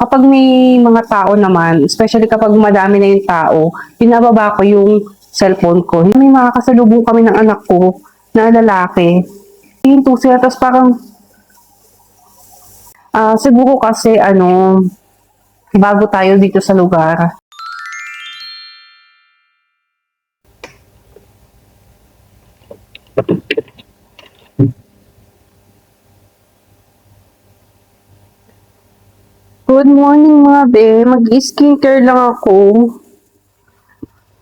Kapag may mga tao naman, especially kapag madami na yung tao, binababa ko yung cellphone ko. May mga kasalubong kami ng anak ko na lalaki. Hinto sila, tapos parang, siguro kasi, bago tayo dito sa lugar. Good morning mga be, mag-skincare lang ako.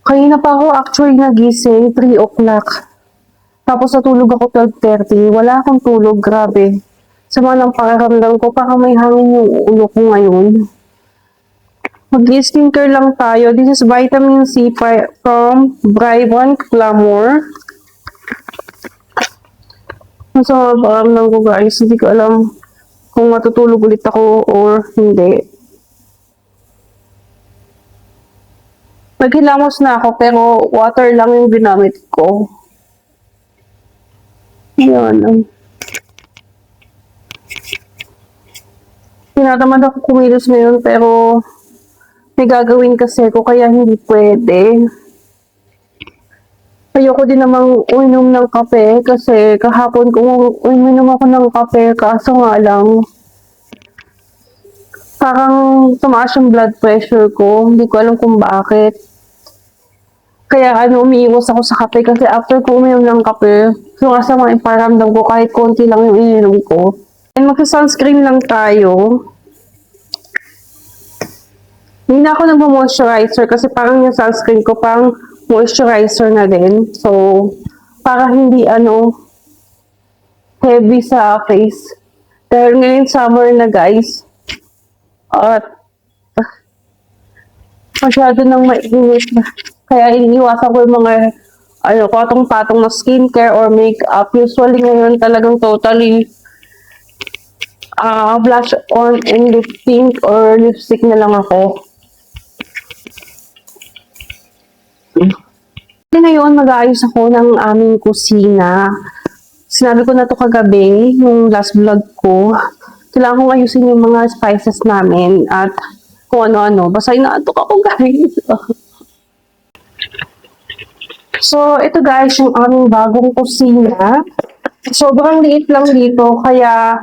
Kanina pa ako actually nagising, 3 o'clock. Tapos natulog ako 12:30. Wala akong tulog, grabe. Sama ng pakiramdam ko, parang may hangin yung ulo ko ngayon. Mag-skincare lang tayo. This is vitamin C from Brivant Glamour. Masama ang pakiramdam ko guys. Hindi ko alam kung matutulog ulit ako or hindi. Naghilamos na ako pero water lang yung ginamit ko. Yan. Tinatamad ako kumilos ngayon pero may gagawin kasi ko kaya hindi pwede. Ayoko din namang uminom ng kape kasi kahapon kung uminom ako ng kape kaso nga lang parang tumaas yung blood pressure ko. Hindi ko alam kung bakit. Kaya umiiwas ako sa kape kasi after ko uminom ng kape, sumasama yung paramdam ko kahit konti lang yung ininom ko. And magsa-sunscreen lang tayo. Hindi na ako nag-moisturizer kasi parang yung sunscreen ko parang moisturizer na din. So, para hindi heavy sa face. Dahil ngayon summer na guys. At masyado nang mainit na. Kaya iniiwasan ko yung mga patong-patong na skincare or makeup. Usually ngayon talagang totally blush on and lip tint or lipstick na lang ako. Ngayon, mag-aayos ako ng aming kusina. Sinabi ko na to kagabi, yung last vlog ko. Kailangan kong ayusin yung mga spices namin at kung ano-ano. Basta inaatok ako guys. So, ito guys, yung aming bagong kusina. Sobrang liit lang dito, kaya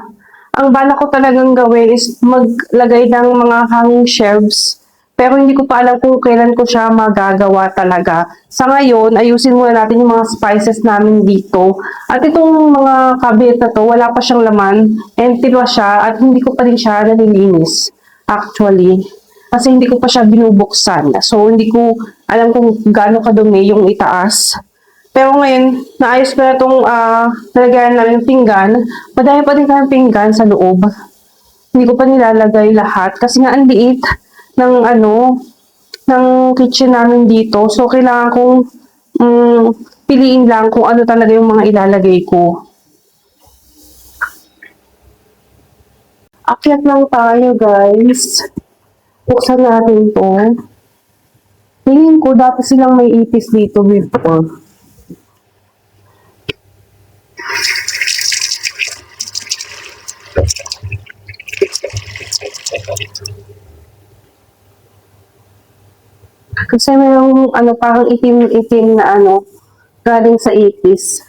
ang bala ko talagang gawin is maglagay ng mga hanging shelves. Pero hindi ko pa alam kung kailan ko siya magagawa talaga. Sa ngayon, ayusin muna natin yung mga spices namin dito. At itong mga cabinet na to, wala pa siyang laman. Empty pa siya at hindi ko pa rin siya nalilinis. Actually. Kasi hindi ko pa siya binubuksan. So, hindi ko alam kung gaano kadumi yung itaas. Pero ngayon, naayos ko na itong nalagyan namin pinggan. Madami pa din kami pinggan sa loob. Hindi ko pa nilalagay lahat kasi nga ang liit ng ng kitchen namin dito. So, kailangan kong piliin lang kung ano talaga yung mga ilalagay ko. Akyat lang tayo, guys. Buksan natin to. Tingin ko, dati silang may ipis dito before. Kasi mayroong parang itim-itim na galing sa ipis.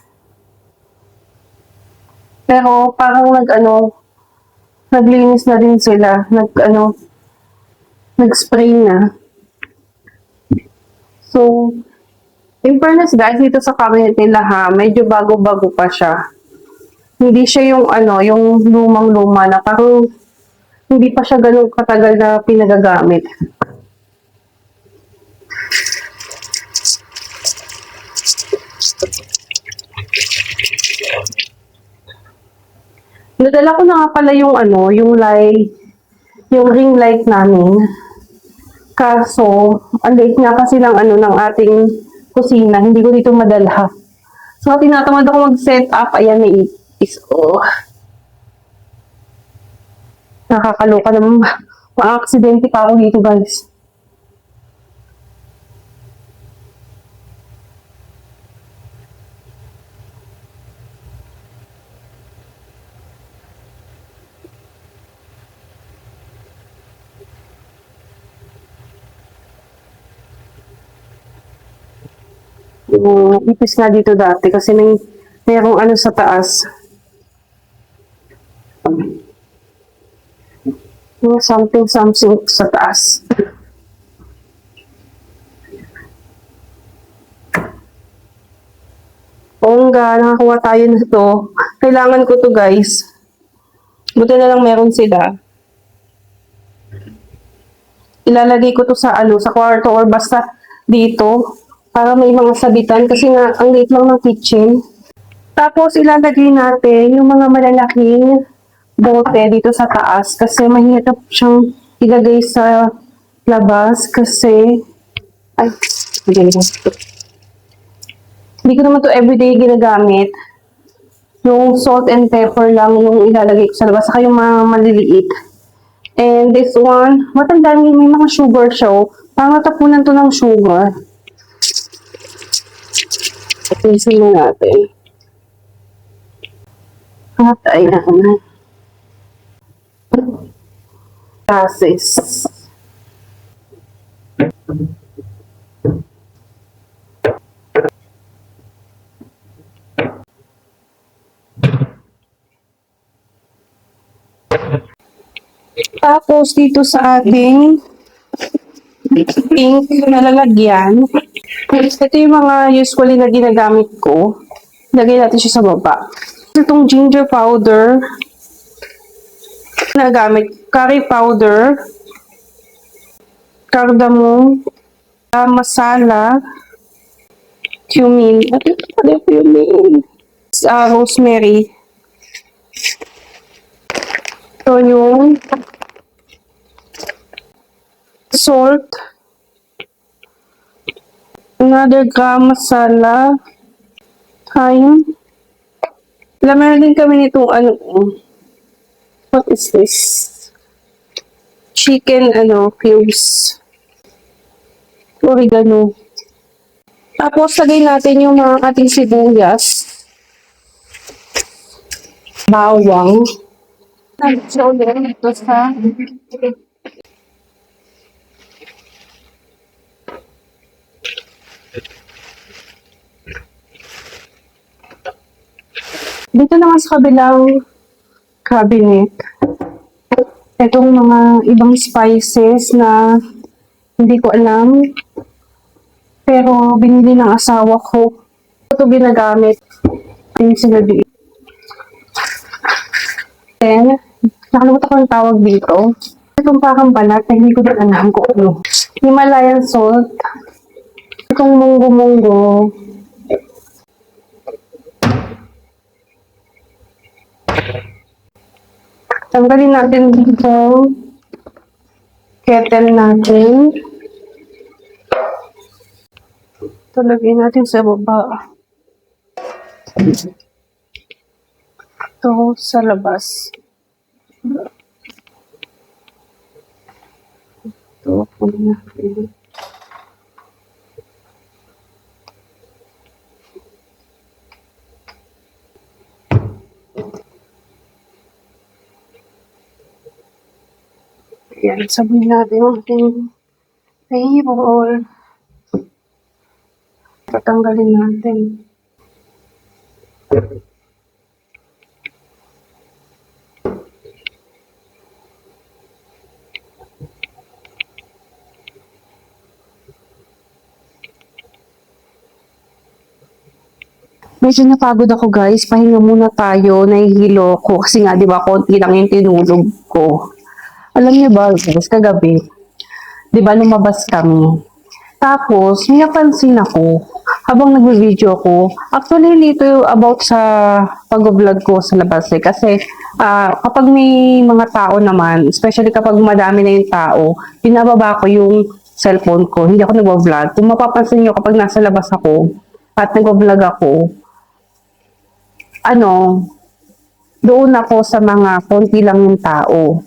Pero parang naglinis na din sila. Nag-spray na. So, in fairness guys, dito sa cabinet nila medyo bago-bago pa siya. Hindi siya yung lumang-luma na parang hindi pa siya ganun katagal na pinagagamit. Nadala ko na nga pala yung yung ring light namin. Kaso, ang late nga kasi ng ng ating kusina, hindi ko dito madala. So, tinatamad ako mag-set up. Ayan, may ipis. Oh. Nakakaloka naman. Ma-aksidente pa ako dito, guys. ipis nga dito dati kasi merong ano sa taas. Yung something sa taas. Oo nga, nakakuha tayo na to. Kailangan ko to guys. Buti na lang meron sila. Ilalagay ko to sa ano, sa kwarto or basta dito para may mga sabitan kasi nga ang liit lang ng kitchen. Tapos ilalagay natin yung mga malalaking bote dito sa taas kasi mahirap siyang ilagay sa labas kasi ay, hindi ko naman to everyday ginagamit. Yung salt and pepper lang yung ilalagay ko sa labas saka yung mga maliliit. And this one, matanda may mga sugar siya. Parang natapunan to ng sugar. Isin na natin. At ayan. Gases. Tapos dito sa ating pink na lalagyan, ito yung mga usually na ginagamit ko. Lagay natin siya sa baba. Itong ginger powder, nagamit curry powder, cardamom, masala, cumin, rosemary. Ito yung salt, another gram masala, thyme. Meron din kami nitong ano, what is this? Chicken, cubes. Oregano. Tapos, lagay natin yung mga ating sibuyas. Bawang. So, ito sa dito naman sa kabilang cabinet, itong mga ibang spices na hindi ko alam, pero binili ng asawa ko. Ito ginagamit. Yung sinabi. Then, nakalimutan ko ang tawag dito. Itong parang balat na hindi ko din alam kung ano. Himalayan salt. Itong munggo-munggo. Tanggalin natin dito kettle natin. Ito lagay natin sa baba. Ito sa labas. Ito po natin. Ayan, sabihin natin yung ating table. Tatanggalin natin. Medyo napagod ako guys, pahinga muna tayo, nahihilo ko kasi nga 'di ba konti lang yung tinulog ko. Alam niyo ba guys, kagabi, 'di ba lumabas kami. Tapos may napansin ako habang nagvi-video ako. Actually dito about sa pag-vlog ko sa labas kasi kapag may mga tao naman, especially kapag madami na yung tao, pinababa ko yung cellphone ko, hindi ako nag-vlog. Kung mapapansin niyo kapag nasa labas ako at nag-vlog ako, doon ako sa mga konti lang yung tao.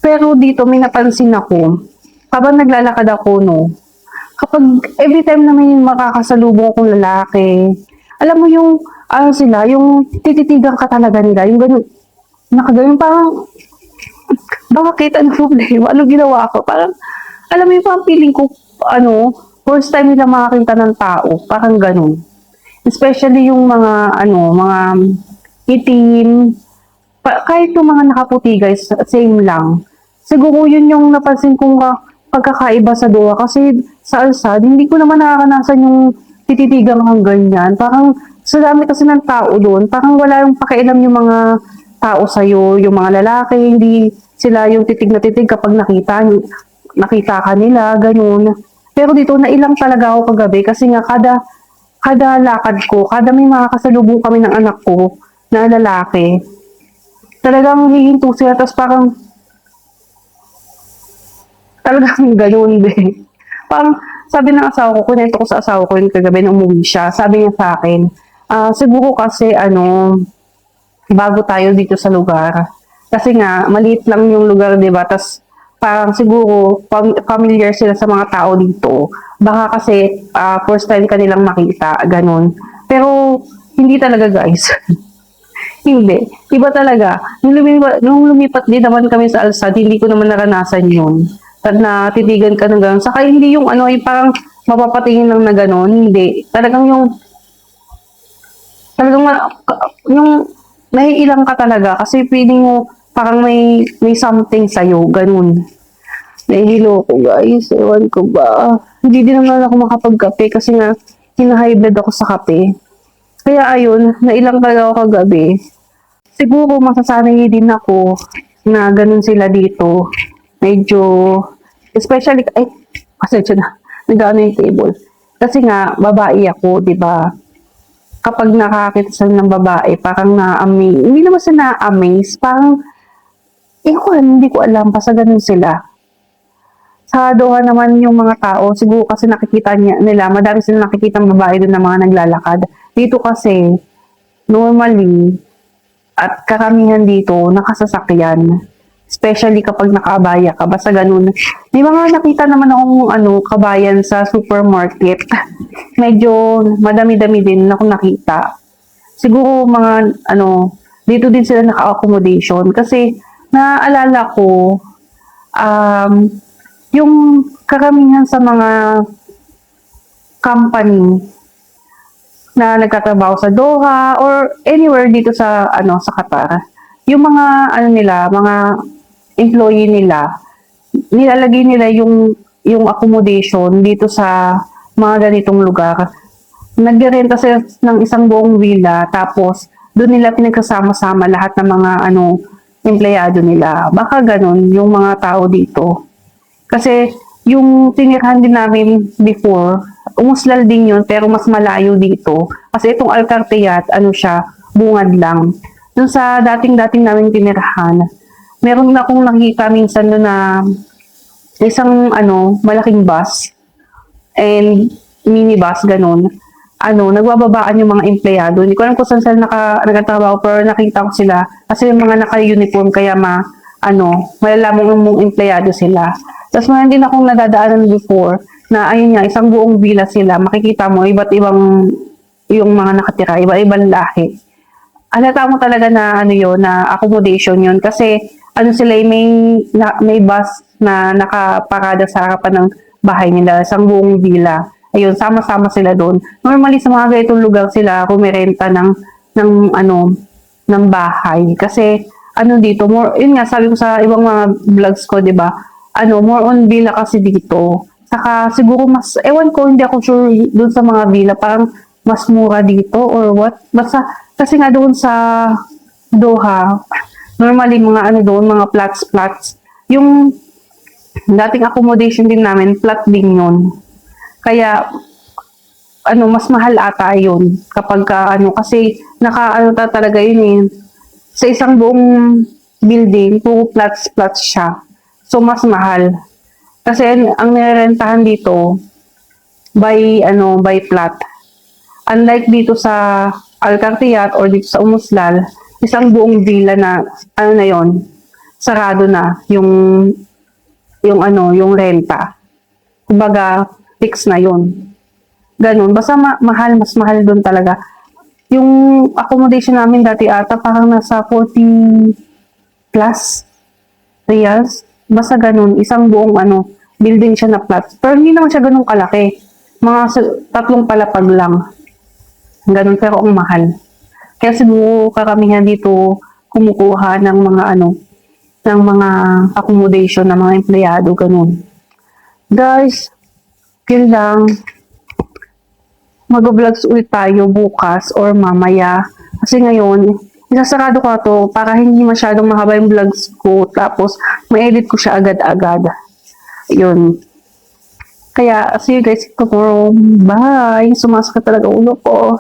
Pero dito may napansin ako, habang naglalakad ako, kapag every time na may makakasalubong akong lalaki, alam mo yung, sila, yung tititigan ka talaga nila, yung ganun, nakagano'n, parang, bakit, ano problema, ano ginawa ko, parang, alam mo yung parang feeling ko, first time nila makakita ng tao, parang ganun. Especially yung mga, mga itim, kahit yung mga nakaputi guys, same lang. Siguro yun yung napansin kong pagkakaiba sa Doha. Kasi sa Alsad, hindi ko naman nakakanasan yung tititigang kang ganyan. Parang sa dami kasi ng tao doon, parang wala yung pakialam yung mga tao sa'yo, yung mga lalaki, hindi sila yung titig na titig kapag nakita ka nila, ganun. Pero dito, nailang talaga ako kagabi kasi nga kada lakad ko, kada may mga kasalubong kami ng anak ko na lalaki, talagang hihinto sila, tapos parang talagang ganun din. Parang sabi ng asawa ko, kunento ko sa asawa ko yung kagabi na umuwi siya, sabi niya sa akin, siguro kasi bago tayo dito sa lugar. Kasi nga, maliit lang yung lugar, di ba? Tapos parang siguro familiar sila sa mga tao dito. Baka kasi first time ka nilang makita, ganun. Pero hindi talaga guys. Hindi. Iba talaga. Nung lumipat din naman kami sa Alsad, hindi ko naman naranasan yun. At natitigan ka ng gano'n. Saka hindi yung yung parang mapapatingin lang na gano'n. Hindi. Yung naiilang ka talaga kasi feeling mo parang may something sa'yo. Gano'n. Nahihilo ko guys. Ewan ko ba. Hindi din naman ako makapagkape kasi nga hina-high blood ako sa kape. Kaya ayun, nailang talaga ako kagabi. Siguro masasanay din ako na ganun sila dito. Medyo, especially, pasensya na, nag-ano yung table. Kasi nga, babae ako, di ba? Kapag nakakita sila ng babae, parang na-amaze. Hindi naman sila na-amaze, parang, hindi ko alam, basta ganun sila. Sa Doha naman yung mga tao, siguro kasi nakikita nila, madami sila nakikita ng babae doon na mga naglalakad. Dito kasi, normally, at karamihan dito, nakasasakyan. Especially kapag nakaabaya ka, basta ganun. May mga nakita naman akong kabayan sa supermarket. Medyo madami-dami din ako nakita. Siguro mga dito din sila naka-accommodation kasi naaalala ko yung karamihan sa mga company na nagtatrabaho sa Doha or anywhere dito sa sa Qatar. Yung mga mga employee nila, nilalagay nila yung accommodation dito sa mga ganitong lugar. Nagrerenta sila ng isang buong villa, tapos doon nila pinagkasama-sama lahat ng mga empleyado nila. Baka ganun yung mga tao dito. Kasi yung tinirhan din namin before, umuslal din yun, pero mas malayo dito. Kasi itong Alcartiyat, siya, bungad lang. Doon sa dating-dating namin tinirhan, meron na akong nakita minsan doon na isang malaking bus and minibus ganun. Nagbababaan yung mga empleyado. Hindi ko alam kung saan sila nagtatrabaho, pero nakita ko sila kasi yung mga naka-uniform kaya malalaman mong empleyado sila. Tapos meron din akong nadadaanan before na ayun nga, isang buong villa sila. Makikita mo iba't ibang yung mga nakatira, iba-ibang lahi. Halata mo talaga na na accommodation yun kasi sila may bus na nakaparada sa harapan ng bahay nila, isang buong villa. Ayun, sama-sama sila doon. Normally sa mga ganitong lugar sila kumirenta ng bahay kasi dito more, yun nga sabi ko sa ibang mga vlogs ko, 'di ba? More on villa kasi dito. Saka siguro mas ewan ko, hindi ako sure doon sa mga villa, parang mas mura dito or what. Basta kasi nga doon sa Doha, normally mga doon, mga flats. Yung dating accommodation din namin, flat din yun. Kaya, mas mahal ata yun. Kapag kasi talaga yun eh. Sa isang buong building, puro flats siya. So, mas mahal. Kasi ang nirerentahan dito, by flat. Unlike dito sa Alcartiyat or dito sa Umuslal, isang buong villa na na yon, sarado na yung renta. Kumbaga fix na yon. Ganun, basta mas mahal doon talaga. Yung accommodation namin dati ata parang nasa 40 plus reals. Basta ganun, isang buong building siya na flat. Pero hindi naman siya ganun kalaki. tatlong palapag lang. Ganun, pero ang mahal. Kaya siguro karamihan dito kumukuha ng mga ng mga accommodation ng mga empleyado, ganun. Guys, yun lang. Mag-vlogs ulit tayo bukas or mamaya. Kasi ngayon, isasarado ko to para hindi masyadong mahaba yung vlogs ko. Tapos, ma-edit ko siya agad-agad. Yun. Kaya, see you guys tomorrow. Bye! Sumasakit talaga ulo ko.